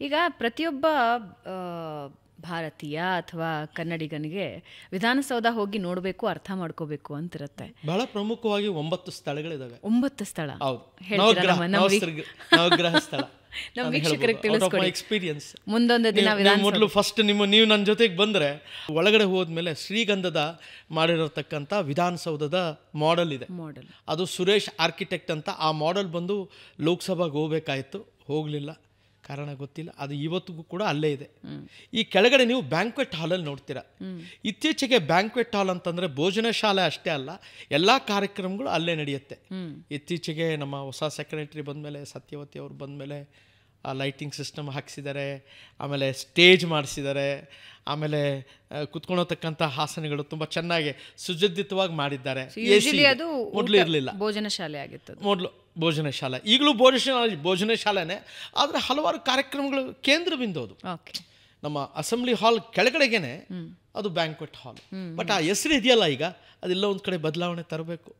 ಈಗ ಪ್ರತಿಯೊಬ್ಬ ಆ, ಭಾರತೀಯ ಅಥವಾ ಕನ್ನಡಿಗನಿಗೆ ವಿಧಾನಸೌಧ ಹೋಗಿ ನೋಡಬೇಕು, ಅರ್ಥ ಮಾಡ್ಕೋಬೇಕು ಅಂತಿರುತ್ತೆ. ಬಹಳ ಪ್ರಮುಖವಾಗಿ 9 ಸ್ಥಳಗಳಿದಾವೆ. 9 ಸ್ಥಳ ಹೌದು, ಹೇಳ್ತೀರಾ? ನವಗ್ರಹ ಸ್ಥಳ. ನಮ್ಮ ವೀಕ್ಷಕರಿಗೆ ತಿಳಿಸ್ಕೊಡಿ. ಎಕ್ಸ್ಪೀರಿಯನ್ಸ್ ಮುಂದೊಂದು ದಿನ ಮೊದಲು ಫಸ್ಟ್ ನೀವು ನನ್ನ ಜೊತೆಗೆ ಬಂದರೆ ಒಳಗಡೆ ಹೋದ್ಮೇಲೆ ಶ್ರೀಗಂಧದ ಮಾಡಿರತಕ್ಕಂಥ ವಿಧಾನಸೌಧದ ಮಾಡೆಲ್ ಇದೆ. ಮಾಡೆಲ್ ಅದು ಸುರೇಶ್ ಆರ್ಕಿಟೆಕ್ಟ್ ಅಂತ. ಆ ಮಾಡೆಲ್ ಬಂದು ಲೋಕಸಭೆಗೆ ಹೋಗ್ಬೇಕಾಯಿತು, ಹೋಗಲಿಲ್ಲ, ಕಾರಣ ಗೊತ್ತಿಲ್ಲ. ಅದು ಇವತ್ತಿಗೂ ಕೂಡ ಅಲ್ಲೇ ಇದೆ. ಈ ಕೆಳಗಡೆ ನೀವು ಬ್ಯಾಂಕ್ವೆಟ್ ಹಾಲಲ್ಲಿ ನೋಡ್ತೀರಾ. ಇತ್ತೀಚೆಗೆ ಬ್ಯಾಂಕ್ವೆಟ್ ಹಾಲ್ ಅಂತಂದರೆ ಭೋಜನ ಶಾಲೆ ಅಷ್ಟೇ ಅಲ್ಲ, ಎಲ್ಲ ಕಾರ್ಯಕ್ರಮಗಳು ಅಲ್ಲೇ ನಡೆಯುತ್ತೆ. ಇತ್ತೀಚೆಗೆ ನಮ್ಮ ಹೊಸ ಸೆಕ್ರೆಟರಿ ಬಂದಮೇಲೆ, ಸತ್ಯವತಿ ಅವರು ಬಂದಮೇಲೆ ಆ ಲೈಟಿಂಗ್ ಸಿಸ್ಟಮ್ ಹಾಕ್ಸಿದ್ದಾರೆ, ಆಮೇಲೆ ಸ್ಟೇಜ್ ಮಾಡಿಸಿದ್ದಾರೆ, ಆಮೇಲೆ ಕುತ್ಕೊಳತಕ್ಕಂಥ ಹಾಸನಗಳು ತುಂಬ ಚೆನ್ನಾಗಿ ಸುಸಜ್ಜಿತವಾಗಿ ಮಾಡಿದ್ದಾರೆ. ಅದು ಮೊದಲು ಇರಲಿಲ್ಲ, ಭೋಜನ ಶಾಲೆ ಆಗಿತ್ತು. ಮೊದಲು ಭೋಜನ ಶಾಲೆ, ಈಗಲೂ ಭೋಜನ ಶಾಲೆನೇ, ಆದರೆ ಹಲವಾರು ಕಾರ್ಯಕ್ರಮಗಳು ಕೇಂದ್ರ ಬಿಂದು ಅದು. ನಮ್ಮ ಅಸೆಂಬ್ಲಿ ಹಾಲ್ ಕೆಳಗಡೆಗೇನೆ ಅದು ಬ್ಯಾಂಕ್ವೆಟ್ ಹಾಲ್. ಬಟ್ ಆ ಹೆಸರು ಇದೆಯಲ್ಲ, ಈಗ ಅದೆಲ್ಲ ಒಂದು ಕಡೆ ಬದಲಾವಣೆ ತರಬೇಕು.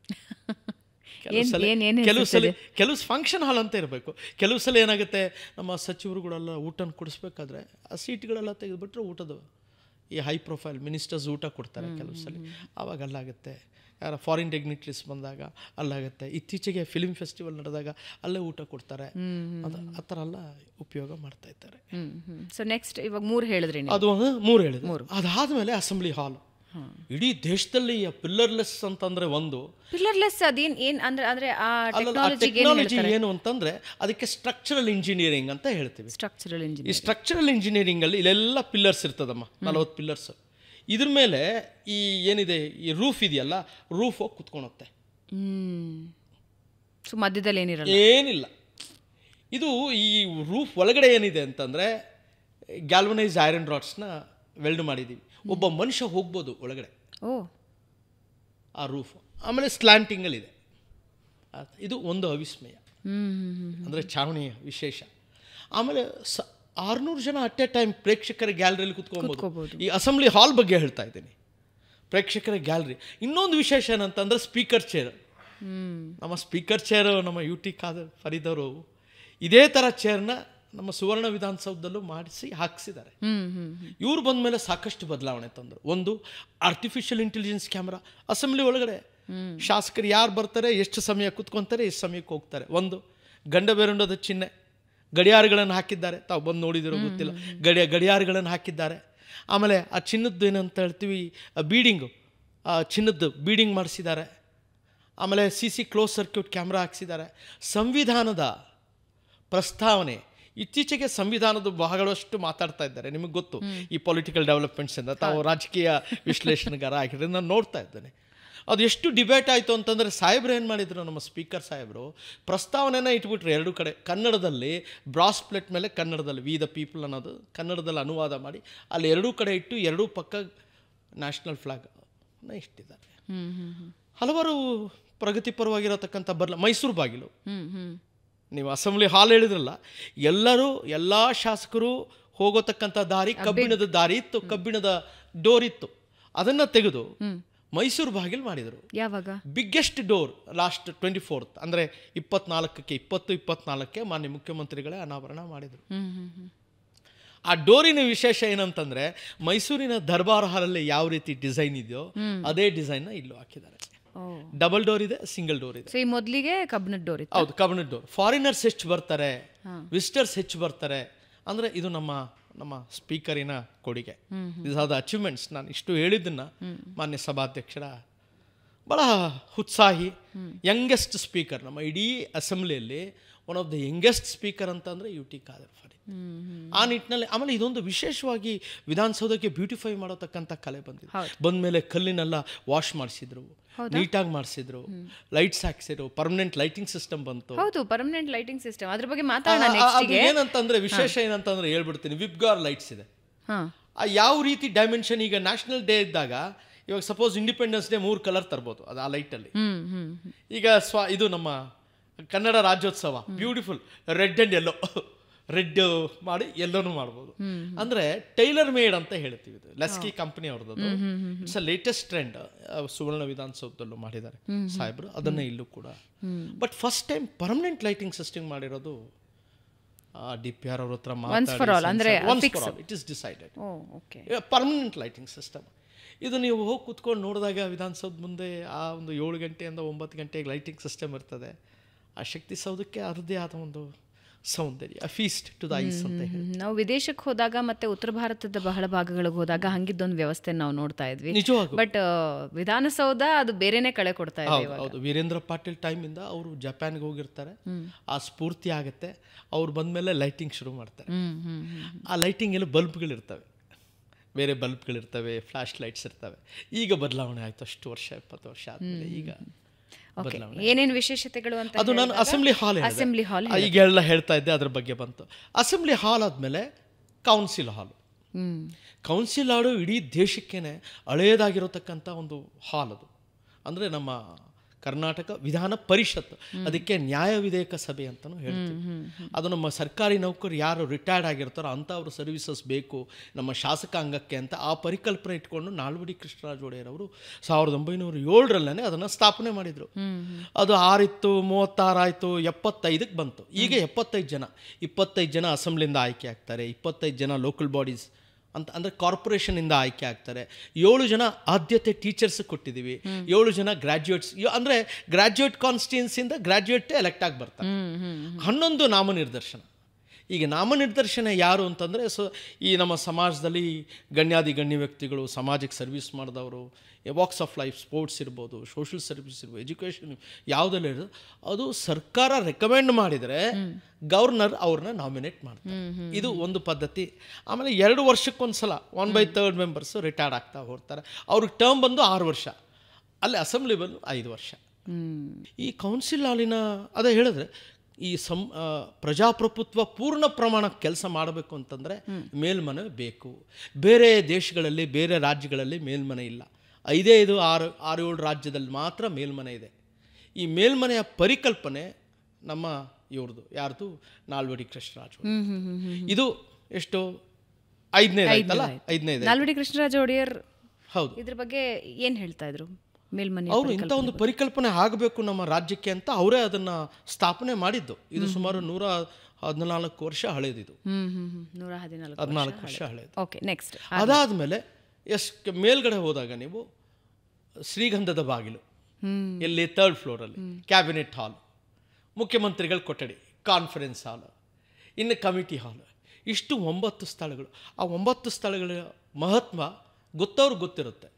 ಕೆಲವು ಫಂಕ್ಷನ್ ಹಾಲ್ ಅಂತ ಇರಬೇಕು. ಕೆಲವು ಸಲ ಏನಾಗುತ್ತೆ, ನಮ್ಮ ಸಚಿವರುಗಳೆಲ್ಲ ಊಟನ ಕೊಡಿಸ್ಬೇಕಾದ್ರೆ ಆ ಸೀಟ್ಗಳೆಲ್ಲ ತೆಗೆದುಬಿಟ್ರೆ ಊಟದ ಈ ಹೈ ಪ್ರೊಫೈಲ್ ಮಿನಿಸ್ಟರ್ಸ್ ಊಟ ಕೊಡ್ತಾರೆ ಕೆಲವು ಸಲ, ಆವಾಗ ಅಲ್ಲಾಗುತ್ತೆ. ಯಾರ ಫಾರಿನ್ ಡಿಗ್ನಿಟರೀಸ್ ಬಂದಾಗ ಅಲ್ಲಾಗುತ್ತೆ. ಇತ್ತೀಚೆಗೆ ಫಿಲ್ಮ್ ಫೆಸ್ಟಿವಲ್ ನಡೆದಾಗ ಅಲ್ಲೇ ಊಟ ಕೊಡ್ತಾರೆ. ಆ ಥರ ಎಲ್ಲ ಉಪಯೋಗ ಮಾಡ್ತಾ ಇದ್ದಾರೆ. ಸೊ ನೆಕ್ಸ್ಟ್ ಇವಾಗ 3 ಹೇಳಿದ್ರಿ. ಅದು 3 ಹೇಳಿದ್ರು. ಅದಾದಮೇಲೆ ಅಸೆಂಬ್ಲಿ ಹಾಲ್. ಇಡೀ ದೇಶದಲ್ಲಿ ಪಿಲ್ಲರ್ಲೆಸ್ ಅಂತಂದ್ರೆ ಒಂದು ಪಿಲ್ಲರ್ಲೆಸ್ ಅದೇನ್ ಅಂದ್ರೆ ಆ ಟೆಕ್ನಾಲಜಿ ಏನು ಅಂತಂದ್ರೆ ಅದಕ್ಕೆ ಸ್ಟ್ರಕ್ಚರಲ್ ಇಂಜಿನಿಯರಿಂಗ್ ಅಂತ ಹೇಳ್ತೀವಿ. ಈ ಸ್ಟ್ರಕ್ಚರಲ್ ಇಂಜಿನಿಯರಿಂಗ್ ಅಲ್ಲಿ ಇಲ್ಲೆಲ್ಲ ಪಿಲ್ಲರ್ಸ್ ಇರ್ತದಮ್ಮ, 40 ಪಿಲ್ಲರ್ಸ್. ಇದ್ರ ಮೇಲೆ ಈ ಏನಿದೆ ಈ ರೂಫ್ ಇದೆಯಲ್ಲ, ರೂಫ್ ಹೋಗಿ ಕುತ್ಕೊಳುತ್ತೆ. ಮಧ್ಯದಲ್ಲಿ ಏನಿಲ್ಲ. ಇದು ಈ ರೂಫ್ ಒಳಗಡೆ ಏನಿದೆ ಅಂತಂದ್ರೆ ಗ್ಯಾಲ್ವನೈಸ್ ಐರನ್ ರಾಡ್ಸ್ನ ವೆಲ್ಡ್ ಮಾಡಿದ್ದೀವಿ. ಒಬ್ಬ ಮನುಷ್ಯ ಹೋಗ್ಬೋದು ಒಳಗಡೆ ಆ ರೂಫ್. ಆಮೇಲೆ ಸ್ಲ್ಯಾಂಟಿಂಗಲ್ಲಿದೆ. ಇದು ಒಂದು ಅವಿಸ್ಮಯ, ಅಂದರೆ ಚಾವಣಿಯ ವಿಶೇಷ. ಆಮೇಲೆ 600 ಜನ ಅಟ್ ಎ ಟೈಮ್ ಪ್ರೇಕ್ಷಕರ ಗ್ಯಾಲರಿಯಲ್ಲಿ ಕುತ್ಕೊಬೋದು. ಈ ಅಸೆಂಬ್ಲಿ ಹಾಲ್ ಬಗ್ಗೆ ಹೇಳ್ತಾ ಇದ್ದೀನಿ, ಪ್ರೇಕ್ಷಕರ ಗ್ಯಾಲರಿ. ಇನ್ನೊಂದು ವಿಶೇಷ ಏನಂತಂದ್ರೆ ಸ್ಪೀಕರ್ ಚೇರ್. ನಮ್ಮ ಸ್ಪೀಕರ್ ಚೇರ್ ನಮ್ಮ UT ಖಾದರ್ ಫರೀದ್ ಅವರು ಇದೇ ಥರ ಚೇರ್ನ ನಮ್ಮ ಸುವರ್ಣ ವಿಧಾನಸೌಧದಲ್ಲೂ ಮಾಡಿಸಿ ಹಾಕಿಸಿದ್ದಾರೆ. ಇವ್ರು ಬಂದ ಮೇಲೆ ಸಾಕಷ್ಟು ಬದಲಾವಣೆ ತಂದರು. ಒಂದು, ಆರ್ಟಿಫಿಷಿಯಲ್ ಇಂಟೆಲಿಜೆನ್ಸ್ ಕ್ಯಾಮ್ರಾ ಅಸೆಂಬ್ಲಿ ಒಳಗಡೆ. ಶಾಸಕರು ಯಾರು ಬರ್ತಾರೆ, ಎಷ್ಟು ಸಮಯ ಕುತ್ಕೊತಾರೆ, ಎಷ್ಟು ಸಮಯಕ್ಕೆ ಹೋಗ್ತಾರೆ. ಒಂದು, ಗಂಡ ಬೇರುಂಡದ ಚಿಹ್ನೆ, ಗಡಿಯಾರಗಳನ್ನು ಹಾಕಿದ್ದಾರೆ. ತಾವು ಬಂದು ನೋಡಿದಿರೋ ಗೊತ್ತಿಲ್ಲ, ಗಡಿಯಾರಗಳನ್ನು ಹಾಕಿದ್ದಾರೆ. ಆಮೇಲೆ ಆ ಚಿನ್ನದ್ದು ಏನಂತ ಹೇಳ್ತೀವಿ, ಬೀಡಿಂಗು, ಚಿನ್ನದ್ದು ಬೀಡಿಂಗ್ ಮಾಡಿಸಿದ್ದಾರೆ. ಆಮೇಲೆ CC ಕ್ಲೋಸ್ ಸರ್ಕ್ಯೂಟ್ ಕ್ಯಾಮ್ರಾ ಹಾಕ್ಸಿದ್ದಾರೆ. ಸಂವಿಧಾನದ ಪ್ರಸ್ತಾವನೆ, ಇತ್ತೀಚೆಗೆ ಸಂವಿಧಾನದ ಬಹಳಷ್ಟು ಮಾತಾಡ್ತಾ ಇದ್ದಾರೆ. ನಿಮಗೆ ಗೊತ್ತು, ಈ ಪೊಲಿಟಿಕಲ್ ಡೆವಲಪ್ಮೆಂಟ್ಸಿಂದ ತಾವು ರಾಜಕೀಯ ವಿಶ್ಲೇಷಣೆಗಾರ ಆಗಿದ್ರೆ ನಾನು ನೋಡ್ತಾ ಇದ್ದೇನೆ. ಅದು ಎಷ್ಟು ಡಿಬೇಟ್ ಆಯಿತು ಅಂತಂದರೆ, ಸಾಹೇಬ್ರು ಏನು ಮಾಡಿದರು, ನಮ್ಮ ಸ್ಪೀಕರ್ ಸಾಹೇಬರು ಪ್ರಸ್ತಾವನೆನ ಇಟ್ಬಿಟ್ರು 2 ಕಡೆ. ಕನ್ನಡದಲ್ಲಿ ಬ್ರಾಸ್ ಪ್ಲೇಟ್ ಮೇಲೆ ಕನ್ನಡದಲ್ಲಿ ವಿ ದ ಪೀಪಲ್ ಅನ್ನೋದು ಕನ್ನಡದಲ್ಲಿ ಅನುವಾದ ಮಾಡಿ ಅಲ್ಲಿ 2 ಕಡೆ ಇಟ್ಟು 2 ಪಕ್ಕ ನ್ಯಾಷನಲ್ ಫ್ಲಾಗ್ನ ಇಟ್ಟಿದ್ದಾರೆ. ಹಲವಾರು ಪ್ರಗತಿಪರವಾಗಿರತಕ್ಕಂಥ ಮೈಸೂರು ಬಾಗಿಲು. ನೀವು ಅಸೆಂಬ್ಲಿ ಹಾಲ್ ಹೇಳಿದ್ರಲ್ಲ, ಎಲ್ಲ ಶಾಸಕರು ಹೋಗೋತಕ್ಕಂಥ ದಾರಿ ಕಬ್ಬಿಣದ ದಾರಿ ಇತ್ತು, ಕಬ್ಬಿಣದ ಡೋರ್ ಇತ್ತು. ಅದನ್ನು ತೆಗೆದು ಮೈಸೂರು ಬಾಗಿಲು ಮಾಡಿದರು. ಯಾವಾಗ? ಬಿಗ್ಗೆಸ್ಟ್ ಡೋರ್ ಲಾಸ್ಟ್ 24th ಅಂದರೆ 2024ಕ್ಕೆ ಮಾನ್ಯ ಮುಖ್ಯಮಂತ್ರಿಗಳೇ ಅನಾವರಣ ಮಾಡಿದರು. ಆ ಡೋರಿನ ವಿಶೇಷ ಏನಂತಂದ್ರೆ, ಮೈಸೂರಿನ ದರ್ಬಾರ್ ಹಾಲಲ್ಲಿ ಯಾವ ರೀತಿ ಡಿಸೈನ್ ಇದೆಯೋ ಅದೇ ಡಿಸೈನ್ನ ಇಲ್ಲೂ ಹಾಕಿದ್ದಾರೆ. ಡಬಲ್ ಡೋರ್ ಇದೆ, ಸಿಂಗಲ್ ಡೋರ್ ಇದೆ. ಮೊದಲಿಗೆ ಕಬ್ಬಿಣದ ಡೋರ್ ಇತ್ತು. ಹೌದು, ಕಬ್ಬಿಣದ ಡೋರ್. ಫಾರಿನರ್ಸ್ ಹೆಚ್ಚು ಬರ್ತಾರೆ, ವಿಸಿಟರ್ಸ್ ಹೆಚ್ಚು ಬರ್ತಾರೆ. ಅಂದರೆ ಇದು ನಮ್ಮ ಸ್ಪೀಕರಿನ ಕೊಡುಗೆ. This are the achievements. ನಾನು ಇಷ್ಟು ಹೇಳಿದ್ದನ್ನ ಮಾನ್ಯ ಸಭಾಧ್ಯಕ್ಷರ ಭಾಳ ಉತ್ಸಾಹಿ ಯಂಗೆಸ್ಟ್ ಸ್ಪೀಕರ್ ನಮ್ಮ ಇಡೀ ಅಸೆಂಬ್ಲಿಯಲ್ಲಿ. One of the youngest speaker ಅಂತಂದರೆ UT ಖಾದರ್ ಫರೀದ್. ಆ ನಿಟ್ಟಿನಲ್ಲಿ ಆಮೇಲೆ ಇದೊಂದು ವಿಶೇಷವಾಗಿ ವಿಧಾನಸೌಧಕ್ಕೆ ಬ್ಯೂಟಿಫೈ ಮಾಡತಕ್ಕಂಥ ಕಲೆ ಬಂದಿದೆ. ಬಂದಮೇಲೆ ಕಲ್ಲಿನೆಲ್ಲ ವಾಶ್ ಮಾಡಿಸಿದ್ರು, ನೀಟಾಗಿ ಮಾಡಿಸಿದ್ರು, ಲೈಟ್ಸ್ ಹಾಕ್ಸಿದ್ರು, ಪರ್ಮನೆಂಟ್ ಲೈಟಿಂಗ್ ಸಿಸ್ಟಮ್ ಬಂತು. ಹೌದು, ಪರ್ಮನೆಂಟ್ ಲೈಟಿಂಗ್ ಸಿಸ್ಟಮ್. ಅದ್ರ ಬಗ್ಗೆ ಮಾತಾಡೋಣ. ಏನಂತಂದ್ರೆ ವಿಶೇಷ ಏನಂತಂದ್ರೆ ಹೇಳ್ಬಿಡ್ತೀನಿ, ವಿಬ್ಗಾರ್ ಲೈಟ್ಸ್ ಇದೆ. ಯಾವ ರೀತಿ ಡೈಮೆನ್ಷನ್, ಈಗ ನ್ಯಾಷನಲ್ ಡೇ ಇದ್ದಾಗ ಇವಾಗ ಸಪೋಸ್ ಇಂಡಿಪೆಂಡೆನ್ಸ್ ಡೇ 3 ಕಲರ್ ತರ್ಬೋದು ಅದು ಆ ಲೈಟಲ್ಲಿ. ಈಗ ಇದು ನಮ್ಮ Kannada Rajyotsava beautiful red and yellow, red ಮಾಡಿ ಎಲ್ಲೋನು ಮಾಡ್ಬೋದು. ಅಂದರೆ ಟೈಲರ್ ಮೇಡ್ ಅಂತ ಹೇಳ್ತೀವಿ. ಇದು ಲೆಸ್ಕಿ ಕಂಪನಿ ಅವ್ರದ್ದು. It's a latest trend. Suvarna ವಿಧಾನಸೌಧದಲ್ಲೂ ಮಾಡಿದ್ದಾರೆ ಸಾಹೇಬರು, ಅದನ್ನೇ ಇಲ್ಲೂ ಕೂಡ. But first time permanent lighting system ಮಾಡಿರೋದು ಡಿ ಪಿ ಆರ್ ಅವ್ರ ಹತ್ರ for all, ಅಂದ್ರೆ it is decided. Oh okay. Permanent lighting system ಇದು. ನೀವು ಹೋಗಿ ಕೂತ್ಕೊಂಡು ನೋಡಿದಾಗ ವಿಧಾನಸೌಧ ಮುಂದೆ ಆ ಒಂದು 7 ಗಂಟೆಯಿಂದ 9 ಗಂಟೆಗೆ ಲೈಟಿಂಗ್ ಸಿಸ್ಟಮ್ ಇರ್ತದೆ. ಆ ಶಕ್ತಿ ಸೌಧಕ್ಕೆ ಅದರದೇ ಆದ ಒಂದು ಸೌಂದರ್ಯ, ಫೀಸ್ಟ್ ಟು ದ ಐಸ್ ಅಂತ ಹೇಳಿ. ನಾವು ವಿದೇಶಕ್ಕೆ ಹೋದಾಗ ಮತ್ತೆ ಉತ್ತರ ಭಾರತದ ಬಹಳ ಭಾಗಗಳಿಗೆ ಹೋದಾಗ ಹಂಗಿದ್ದೊಂದು ವ್ಯವಸ್ಥೆ ನಾವು ನೋಡ್ತಾ ಇದ್ವಿ. ನಿಜವಾಗ್ಲೂ ಬಟ್ ವಿಧಾನಸೌಧ ಅದು ಬೇರೆನೆ ಕಳೆ ಕೊಡ್ತಾ ಇದೆ. ಹೌದು, ವೀರೇಂದ್ರ ಪಾಟೀಲ್ ಟೈಮಿಂದ ಅವರು ಜಪಾನ್ಗೆ ಹೋಗಿರ್ತಾರೆ. ಆ ಸ್ಫೂರ್ತಿ ಆಗುತ್ತೆ. ಅವ್ರು ಬಂದಮೇಲೆ ಲೈಟಿಂಗ್ ಶುರು ಮಾಡ್ತಾರೆ. ಆ ಲೈಟಿಂಗ್ ಎಲ್ಲ ಬಲ್ಬ್ಗಳಿರ್ತವೆ, ಬೇರೆ ಬಲ್ಬ್ಗಳಿರ್ತವೆ, ಫ್ಲಾಶ್ ಲೈಟ್ಸ್ ಇರ್ತವೆ. ಈಗ ಬದಲಾವಣೆ ಆಯಿತು, ಅಷ್ಟು ವರ್ಷ 20 ವರ್ಷ ಆದಮೇಲೆ ಈಗ ಏನೇನು ವಿಶೇಷತೆಗಳು ಅಂತ. ಅದು ನಾನು ಅಸೆಂಬ್ಲಿ ಹಾಲ್ ಈಗ ಎಲ್ಲ ಹೇಳ್ತಾ ಇದ್ದೆ, ಅದ್ರ ಬಗ್ಗೆ ಬಂತು. ಅಸೆಂಬ್ಲಿ ಹಾಲ್ ಆದಮೇಲೆ ಕೌನ್ಸಿಲ್ ಹಾಲು. ಕೌನ್ಸಿಲ್ ಹಾಲು ಇಡೀ ದೇಶಕ್ಕೇನೆ ಹಳೆಯದಾಗಿರತಕ್ಕಂಥ ಒಂದು ಹಾಲ್ ಅದು. ಅಂದರೆ ನಮ್ಮ ಕರ್ನಾಟಕ ವಿಧಾನ ಪರಿಷತ್, ಅದಕ್ಕೆ ನ್ಯಾಯ ವಿಧೇಯಕ ಸಭೆ ಅಂತಲೂ ಹೇಳ್ತೀವಿ. ಅದು ನಮ್ಮ ಸರ್ಕಾರಿ ನೌಕರು ಯಾರು ರಿಟೈರ್ಡ್ ಆಗಿರ್ತಾರೋ ಅಂಥವ್ರು ಸರ್ವಿಸಸ್ ಬೇಕು ನಮ್ಮ ಶಾಸಕಾಂಗಕ್ಕೆ ಅಂತ ಆ ಪರಿಕಲ್ಪನೆ ಇಟ್ಕೊಂಡು ನಾಲ್ವಡಿ ಕೃಷ್ಣರಾಜ ಒಡೆಯರವರು 1907 ಅದನ್ನು ಸ್ಥಾಪನೆ ಮಾಡಿದರು. ಅದು 6 ಇತ್ತು, 36 ಆಯಿತು, 75ಕ್ಕೆ ಬಂತು. ಈಗ 25 ಜನ ಅಸೆಂಬ್ಲಿಯಿಂದ ಆಯ್ಕೆ ಆಗ್ತಾರೆ, 25 ಜನ ಲೋಕಲ್ ಬಾಡೀಸ್ ಅಂತ ಅಂದರೆ ಕಾರ್ಪೊರೇಷನಿಂದ ಆಯ್ಕೆ ಆಗ್ತಾರೆ. 7 ಜನ ಆದ್ಯತೆ ಟೀಚರ್ಸ್ ಕೊಟ್ಟಿದ್ದೀವಿ, 7 ಜನ ಗ್ರ್ಯಾಜುಯೇಟ್ಸ್. ಅಂದರೆ ಗ್ರ್ಯಾಜುಯೇಟ್ ಕಾನ್ಸ್ಟಿಟ್ಯೂನ್ಸಿಯಿಂದ ಗ್ರ್ಯಾಜುಯೇಟೇ ಎಲೆಕ್ಟ್ ಆಗಿ ಬರ್ತಾರೆ. 11 ನಾಮನಿರ್ದೇಶನ. ಈಗ ನಾಮನಿರ್ದೇಶನ ಯಾರು ಅಂತಂದರೆ ಈ ನಮ್ಮ ಸಮಾಜದಲ್ಲಿ ಗಣ್ಯ ವ್ಯಕ್ತಿಗಳು, ಸಮಾಜಕ್ಕೆ ಸರ್ವಿಸ್ ಮಾಡಿದವರು, ವಾಕ್ಸ್ ಆಫ್ ಲೈಫ್, ಸ್ಪೋರ್ಟ್ಸ್ ಇರ್ಬೋದು, ಸೋಷಿಯಲ್ ಸರ್ವಿಸ್ ಇರ್ಬೋದು, ಎಜುಕೇಷನ್, ಯಾವುದೆಲ್ಲ ಇರೋದು ಅದು ಸರ್ಕಾರ ರೆಕಮೆಂಡ್ ಮಾಡಿದರೆ ಗವರ್ನರ್ ಅವ್ರನ್ನ ನಾಮಿನೇಟ್ ಮಾಡ್ತಾರೆ. ಇದು ಒಂದು ಪದ್ಧತಿ. ಆಮೇಲೆ 2 ವರ್ಷಕ್ಕೊಂದ್ಸಲ 1/3 ಮೆಂಬರ್ಸು ರಿಟೈರ್ಡ್ ಆಗ್ತಾ ಹೋಗ್ತಾರೆ. ಅವ್ರಿಗೆ ಟರ್ಮ್ ಬಂದು 6 ವರ್ಷ, ಅಲ್ಲಿ ಅಸೆಂಬ್ಲಿ ಬಂದು 5 ವರ್ಷ. ಈ ಕೌನ್ಸಿಲ್ ಹಾಲಿನ ಅದೇ ಹೇಳಿದ್ರೆ ಈ ಪ್ರಜಾಪ್ರಭುತ್ವ ಪೂರ್ಣ ಪ್ರಮಾಣ ಕೆಲಸ ಮಾಡಬೇಕು ಅಂತಂದರೆ ಮೇಲ್ಮನೆ ಬೇಕು. ಬೇರೆ ದೇಶಗಳಲ್ಲಿ, ಬೇರೆ ರಾಜ್ಯಗಳಲ್ಲಿ ಮೇಲ್ಮನೆ ಇಲ್ಲ. 5, 6, 7 ರಾಜ್ಯದಲ್ಲಿ ಮಾತ್ರ ಮೇಲ್ಮನೆ ಇದೆ. ಈ ಮೇಲ್ಮನೆಯ ಪರಿಕಲ್ಪನೆ ನಮ್ಮ ಇವ್ರದ್ದು, ಯಾರ್ದು, ನಾಲ್ವಡಿ ಕೃಷ್ಣರಾಜ. ಇದು ಎಷ್ಟು 5ನೇ ಆಯ್ತಲ್ಲ, 5ನೇ ನಾಲ್ವಡಿ ಕೃಷ್ಣರಾಜ ಒಡೆಯರ್. ಹೌದು, ಇದ್ರ ಬಗ್ಗೆ ಏನು ಹೇಳ್ತಾ ಇದ್ರು? ಮೇಲ್ಮನೆ ಅವರು ಇಂಥ ಒಂದು ಪರಿಕಲ್ಪನೆ ಆಗಬೇಕು ನಮ್ಮ ರಾಜ್ಯಕ್ಕೆ ಅಂತ ಅವರೇ ಅದನ್ನು ಸ್ಥಾಪನೆ ಮಾಡಿದ್ದು. ಇದು ಸುಮಾರು 114 ವರ್ಷ ಹಳೆಯದಿದು. 114 ವರ್ಷ ಹಳೆಯದು. ಓಕೆ, ನೆಕ್ಸ್ಟ್ ಅದಾದಮೇಲೆ ಮೇಲ್ಗಡೆ ಹೋದಾಗ ನೀವು ಶ್ರೀಗಂಧದ ಬಾಗಿಲು, ಎಲ್ಲಿ 3rd ಫ್ಲೋರಲ್ಲಿ ಕ್ಯಾಬಿನೆಟ್ ಹಾಲ್, ಮುಖ್ಯಮಂತ್ರಿಗಳ ಕೊಠಡಿ, ಕಾನ್ಫರೆನ್ಸ್ ಹಾಲ್, ಇನ್ನು ಕಮಿಟಿ ಹಾಲ್, ಇಷ್ಟು 9 ಸ್ಥಳಗಳು. ಆ 9 ಸ್ಥಳಗಳ ಮಹತ್ವ ಗೊತ್ತವ್ರಿಗೆ ಗೊತ್ತಿರುತ್ತೆ.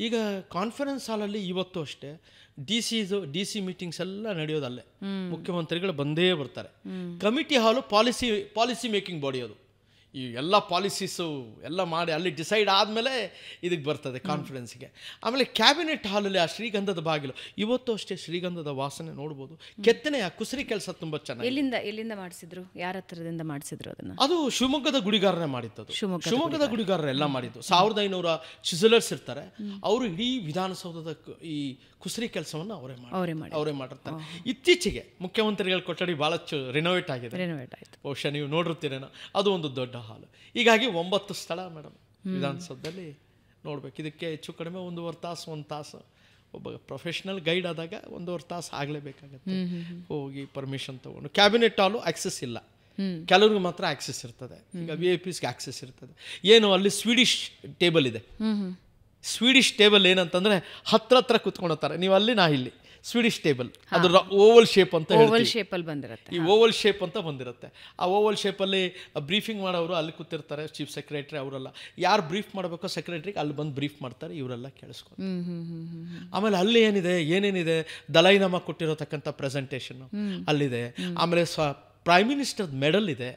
ಈಗ ಕಾನ್ಫರೆನ್ಸ್ ಹಾಲಲ್ಲಿ ಇವತ್ತು ಅಷ್ಟೇ ಡಿ ಸಿ ಮೀಟಿಂಗ್ಸ್ ಎಲ್ಲ ನಡೆಯೋದಲ್ಲೇ, ಮುಖ್ಯಮಂತ್ರಿಗಳು ಬಂದೇ ಬರ್ತಾರೆ. ಕಮಿಟಿ ಹಾಲು ಪಾಲಿಸಿ ಮೇಕಿಂಗ್ ಬಾಡಿ, ಅದು ಈ ಎಲ್ಲ ಪಾಲಿಸೀಸು ಎಲ್ಲ ಮಾಡಿ ಅಲ್ಲಿ ಡಿಸೈಡ್ ಆದಮೇಲೆ ಇದಕ್ಕೆ ಬರ್ತದೆ ಕಾನ್ಫರೆನ್ಸ್ಗೆ. ಆಮೇಲೆ ಕ್ಯಾಬಿನೆಟ್ ಹಾಲಲ್ಲಿ ಆ ಶ್ರೀಗಂಧದ ಬಾಗಿಲು, ಇವತ್ತು ಅಷ್ಟೇ ಶ್ರೀಗಂಧದ ವಾಸನೆ ನೋಡ್ಬೋದು. ಕೆತ್ತನೆ ಆ ಕುಸರಿ ಕೆಲಸ ತುಂಬ ಚೆನ್ನಾಗಿ. ಎಲ್ಲಿಂದ ಮಾಡಿಸಿದ್ರು? ಯಾರ ಹತ್ರದಿಂದ ಮಾಡಿಸಿದ್ರು ಅದನ್ನು? ಅದು ಶಿವಮೊಗ್ಗದ ಗುಡಿಗಾರನೇ ಮಾಡಿದ್ದದು. ಶಿವಮೊಗ್ಗದ ಗುಡಿಗಾರರೆಲ್ಲ ಮಾಡಿದ್ದು. 1500 ಚಿಸಲರ್ಸ್ ಇರ್ತಾರೆ. ಅವರು ಇಡೀ ವಿಧಾನಸೌಧದ ಈ ಕುಸರಿ ಕೆಲಸವನ್ನು ಅವರೇ ಮಾಡಿರ್ತಾರೆ. ಇತ್ತೀಚೆಗೆ ಮುಖ್ಯಮಂತ್ರಿಗಳ ಕೊಠಡಿ ಭಾಳ ರಿನೋವೇಟ್ ಆಗಿದೆ. ಬಹುಶಃ ನೀವು ನೋಡಿರ್ತೀರೇನೋ. ಅದು ಒಂದು ದೊಡ್ಡ ಹಾಲು. ಹೀಗಾಗಿ 9 ಸ್ಥಳ ಮೇಡಮ್ ವಿಧಾನಸೌಧದಲ್ಲಿ ನೋಡ್ಬೇಕು. ಇದಕ್ಕೆ ಹೆಚ್ಚು ಕಡಿಮೆ 1 ತಾಸು ಒಬ್ಬ ಪ್ರೊಫೆಷ್ನಲ್ ಗೈಡ್ ಆದಾಗ 1.5 ತಾಸು ಆಗಲೇಬೇಕಾಗತ್ತೆ. ಹೋಗಿ ಪರ್ಮಿಷನ್ ತೊಗೊಂಡು. ಕ್ಯಾಬಿನೆಟ್ ಹಾಲು ಆಕ್ಸೆಸ್ ಇಲ್ಲ, ಕೆಲವ್ರಿಗೆ ಮಾತ್ರ ಆಕ್ಸೆಸ್ ಇರ್ತದೆ. ಈಗ VIP ಆಕ್ಸೆಸ್ ಇರ್ತದೆ. ಏನು ಅಲ್ಲಿ ಸ್ವೀಡಿಷ್ ಟೇಬಲ್ ಇದೆ. ಸ್ವೀಡಿಷ್ ಟೇಬಲ್ ಏನಂತಂದರೆ ಹತ್ರ ಕೂತ್ಕೊಂಡೋಗ್ತಾರೆ. ನೀವು ಅಲ್ಲಿ, ನಾ ಇಲ್ಲಿ. ಸ್ವೀಡಿಷ್ ಟೇಬಲ್ ಅದು ಓವಲ್ ಶೇಪ್ ಅಂತ ಬಂದಿರುತ್ತೆ. ಈ ಓವಲ್ ಶೇಪ್ ಅಂತ ಬಂದಿರುತ್ತೆ. ಆ ಓವಲ್ ಶೇಪಲ್ಲಿ ಬ್ರೀಫಿಂಗ್ ಮಾಡೋರು ಅಲ್ಲಿ ಕೂತಿರ್ತಾರೆ, ಚೀಫ್ ಸೆಕ್ರೆಟರಿ ಅವರೆಲ್ಲ. ಯಾರು ಬ್ರೀಫ್ ಮಾಡಬೇಕೋ ಸೆಕ್ರೆಟರಿಗೆ ಅಲ್ಲಿ ಬಂದು ಬ್ರೀಫ್ ಮಾಡ್ತಾರೆ, ಇವರೆಲ್ಲ ಕೇಳಿಸ್ಕೊಂಡು. ಆಮೇಲೆ ಅಲ್ಲಿ ಏನೇನಿದೆ ದಲೈನಾಮ ಕೊಟ್ಟಿರತಕ್ಕಂಥ ಪ್ರೆಸೆಂಟೇಷನ್ ಅಲ್ಲಿದೆ. ಆಮೇಲೆ ಪ್ರೈಮ್ ಮಿನಿಸ್ಟರ್ ಮೆಡಲ್ ಇದೆ.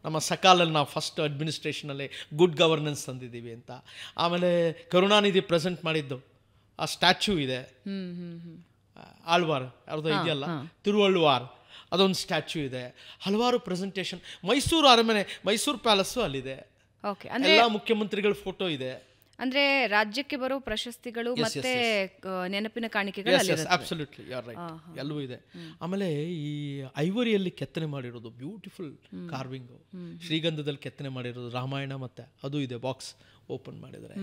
ನಮ್ಮ ಸಕಾಲಲ್ಲಿ ನಾವು ಫಸ್ಟ್ ಅಡ್ಮಿನಿಸ್ಟ್ರೇಷನಲ್ಲಿ ಗುಡ್ ಗವರ್ನೆನ್ಸ್ ತಂದಿದ್ದೀವಿ ಅಂತ. ಆಮೇಲೆ ಕರುಣಾನಿಧಿ ಪ್ರೆಸೆಂಟ್ ಮಾಡಿದ್ದು ಆ ಸ್ಟ್ಯಾಚ್ಯೂ ಇದೆ. ಆಳ್ವಾರ್ ಯಾರ್ದು ಇದೆಯಲ್ಲ, ತಿರುವಳ್ಳುವಾರ್, ಅದೊಂದು ಸ್ಟ್ಯಾಚ್ಯೂ ಇದೆ. ಹಲವಾರು ಪ್ರೆಸೆಂಟೇಷನ್. ಮೈಸೂರು ಅರಮನೆ, ಮೈಸೂರು ಪ್ಯಾಲೇಸು ಅಲ್ಲಿದೆ. ಎಲ್ಲ ಮುಖ್ಯಮಂತ್ರಿಗಳ ಫೋಟೋ ಇದೆ. ಅಂದ್ರೆ ರಾಜ್ಯಕ್ಕೆ ಬರೋ ಪ್ರಶಸ್ತಿಗಳು ಮತ್ತೆ ನೆನಪಿನ ಕಾಣಿಕೆಗಳು ಅಬ್ಸಲ್ಯೂಟ್ಲಿ ಯು ಆರ್ ರೈಟ್, ಎಲ್ಲವೂ ಇದೆ. ಆಮೇಲೆ ಈ ಐವರಿಯಲ್ಲಿ ಕೆತ್ತನೆ ಮಾಡಿರೋದು ಬ್ಯೂಟಿಫುಲ್ ಕಾರ್ವಿಂಗು. ಶ್ರೀಗಂಧದಲ್ಲಿ ಕೆತ್ತನೆ ಮಾಡಿರೋದು ರಾಮಾಯಣ ಮತ್ತೆ ಅದು ಇದೆ. ಬಾಕ್ಸ್ ಓಪನ್ ಮಾಡಿದರೆ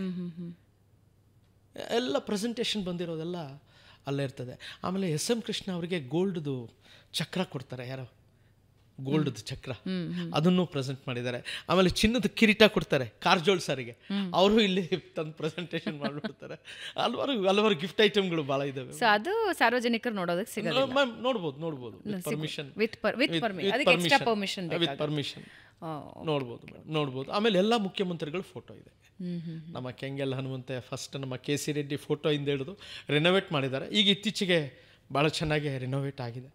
ಎಲ್ಲ ಪ್ರೆಸೆಂಟೇಷನ್ ಬಂದಿರೋದೆಲ್ಲ ಅಲ್ಲೇ ಇರ್ತದೆ. ಆಮೇಲೆ SM ಕೃಷ್ಣ ಅವರಿಗೆ ಗೋಲ್ಡ್ದು ಚಕ್ರ ಕೊಡ್ತಾರೆ. ಯಾರೋ ಗೋಲ್ಡ್ದು ಚಕ್ರ, ಅದನ್ನು ಪ್ರೆಸೆಂಟ್ ಮಾಡಿದ್ದಾರೆ. ಆಮೇಲೆ ಚಿನ್ನದ ಕಿರೀಟ ಕೊಡ್ತಾರೆ ಕಾರಜೋಳ್ ಸರಿಗೆ, ಅವರು ಇಲ್ಲಿ ತಂದು ಪ್ರೆಸೆಂಟೇಷನ್ ಮಾಡಿಬಿಡ್ತಾರೆ. ಹಲವಾರು ಗಿಫ್ಟ್ ಐಟಮ್ಗಳು ಭಾಳ ಇದಾವೆ. ಸೊ ಅದು ಸಾರ್ವಜನಿಕರು ನೋಡೋದಕ್ಕೆ ಸಿಗೋದಿಲ್ಲ. ಮ್ಯಾಮ್ ನೋಡ್ಬೋದು permission, with permission with permission ನೋಡ್ಬೋದು. ಆಮೇಲೆ ಎಲ್ಲ ಮುಖ್ಯಮಂತ್ರಿಗಳ ಫೋಟೋ ಇದೆ. ನಮ್ಮ ಕೆಂಗೆಲ್ ಹನುಮಂತ ಫಸ್ಟ್ ನಮ್ಮ ಕೆ ಸಿ ರೆಡ್ಡಿ ಫೋಟೋ ಇಂದ ಹಿಡಿದು ರಿನೋವೇಟ್ ಮಾಡಿದ್ದಾರೆ. ಈಗ ಇತ್ತೀಚೆಗೆ ಭಾಳ ಚೆನ್ನಾಗಿ ರಿನೋವೇಟ್ ಆಗಿದೆ.